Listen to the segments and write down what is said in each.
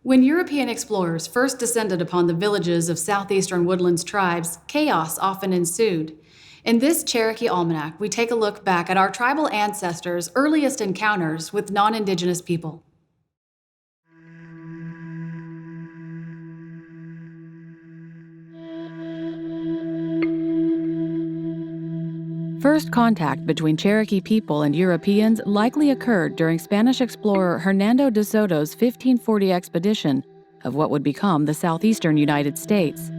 When European explorers first descended upon the villages of southeastern woodlands tribes, chaos often ensued. In this Cherokee Almanac, we take a look back at our tribal ancestors' earliest encounters with non-Indigenous people. First contact between Cherokee people and Europeans likely occurred during Spanish explorer Hernando de Soto's 1540 expedition of what would become the southeastern United States.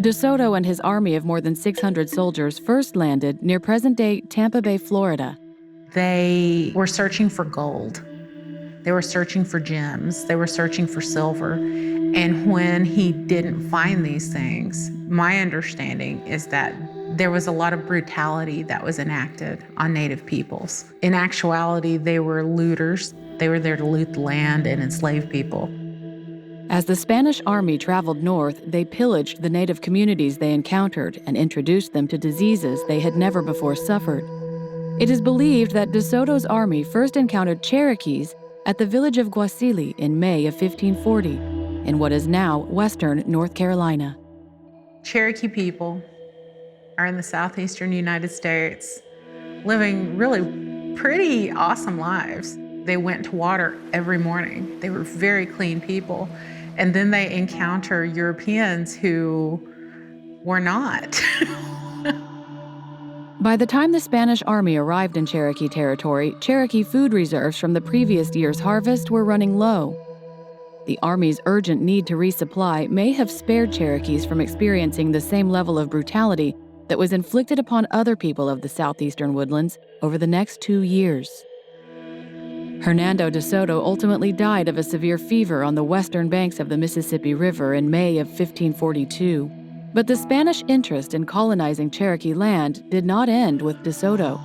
De Soto and his army of more than 600 soldiers first landed near present-day Tampa Bay, Florida. They were searching for gold. They were searching for gems. They were searching for silver. And when he didn't find these things, my understanding is that there was a lot of brutality that was enacted on Native peoples. In actuality, they were looters. They were there to loot the land and enslave people. As the Spanish army traveled north, they pillaged the Native communities they encountered and introduced them to diseases they had never before suffered. It is believed that De Soto's army first encountered Cherokees at the village of Guasili in May of 1540, in what is now western North Carolina. Cherokee people are in the southeastern United States living really pretty awesome lives. They went to water every morning. They were very clean people. And then they encounter Europeans who were not. By the time the Spanish army arrived in Cherokee territory, Cherokee food reserves from the previous year's harvest were running low. The army's urgent need to resupply may have spared Cherokees from experiencing the same level of brutality that was inflicted upon other people of the southeastern woodlands over the next 2 years. Hernando de Soto ultimately died of a severe fever on the western banks of the Mississippi River in May of 1542. But the Spanish interest in colonizing Cherokee land did not end with De Soto.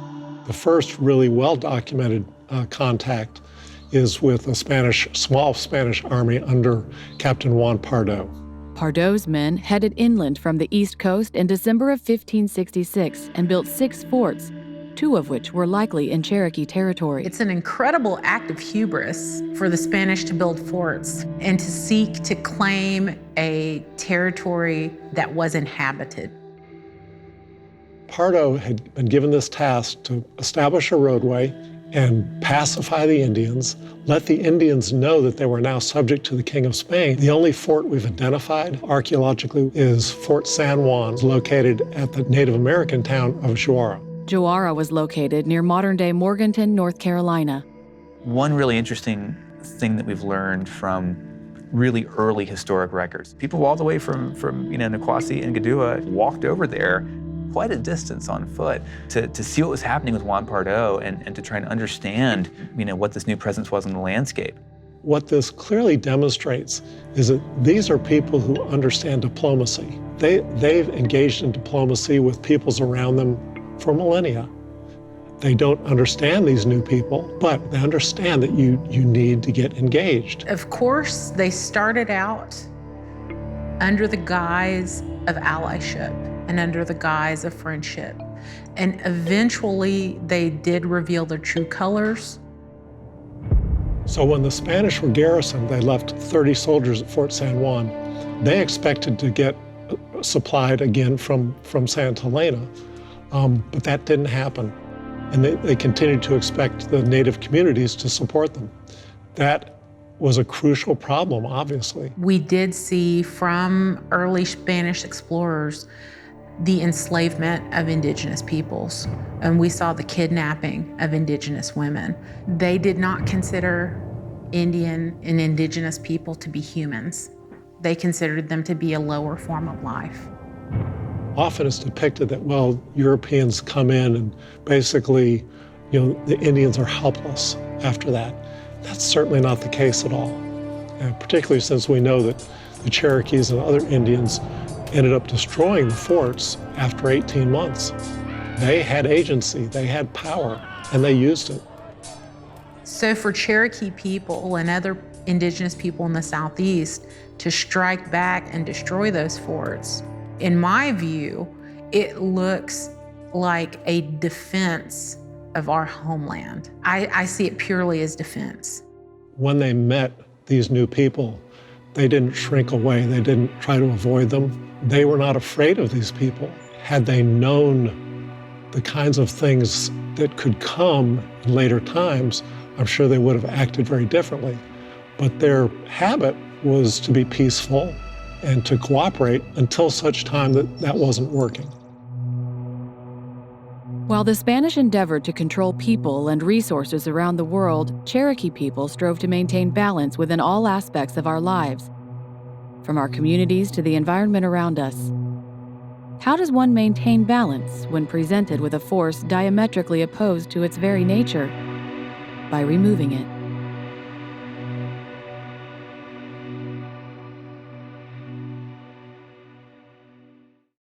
The first really well-documented contact is with a small Spanish army under Captain Juan Pardo. Pardo's men headed inland from the East Coast in December of 1566 and built 6 forts, 2 of which were likely in Cherokee territory. It's an incredible act of hubris for the Spanish to build forts and to seek to claim a territory that was inhabited. Pardo had been given this task to establish a roadway and pacify the Indians, let the Indians know that they were now subject to the King of Spain. The only fort we've identified archaeologically is Fort San Juan, located at the Native American town of JOARA. JOARA was located near modern-day Morganton, North Carolina. One really interesting thing that we've learned from really early historic records, people all the way from Niquosi and Gadua walked over there quite a distance on foot to see what was happening with Juan Pardo and to try and understand what this new presence was in the landscape. What this clearly demonstrates is that these are people who understand diplomacy. They've engaged in diplomacy with peoples around them for millennia. They don't understand these new people, but they understand that you need to get engaged. Of course, they started out under the guise of allyship and under the guise of friendship. And eventually, they did reveal their true colors. So when the Spanish were garrisoned, they left 30 soldiers at Fort San Juan. They expected to get supplied again from Santa Helena. But that didn't happen. And they continued to expect the Native communities to support them. That was a crucial problem, obviously. We did see from early Spanish explorers the enslavement of Indigenous peoples, and we saw the kidnapping of Indigenous women. They did not consider Indian and Indigenous people to be humans. They considered them to be a lower form of life. Often it's depicted that, well, Europeans come in and basically, the Indians are helpless after that. That's certainly not the case at all. And particularly since we know that the Cherokees and other Indians ended up destroying the forts after 18 months. They had agency, they had power, and they used it. So for Cherokee people and other Indigenous people in the Southeast to strike back and destroy those forts, in my view, it looks like a defense of our homeland. I see it purely as defense. When they met these new people, They didn't shrink away. They didn't try to avoid them. They were not afraid of these people. Had they known the kinds of things that could come in later times, I'm sure they would have acted very differently. But their habit was to be peaceful and to cooperate until such time that that wasn't working. While the Spanish endeavored to control people and resources around the world, Cherokee people strove to maintain balance within all aspects of our lives, from our communities to the environment around us. How does one maintain balance when presented with a force diametrically opposed to its very nature? By removing it.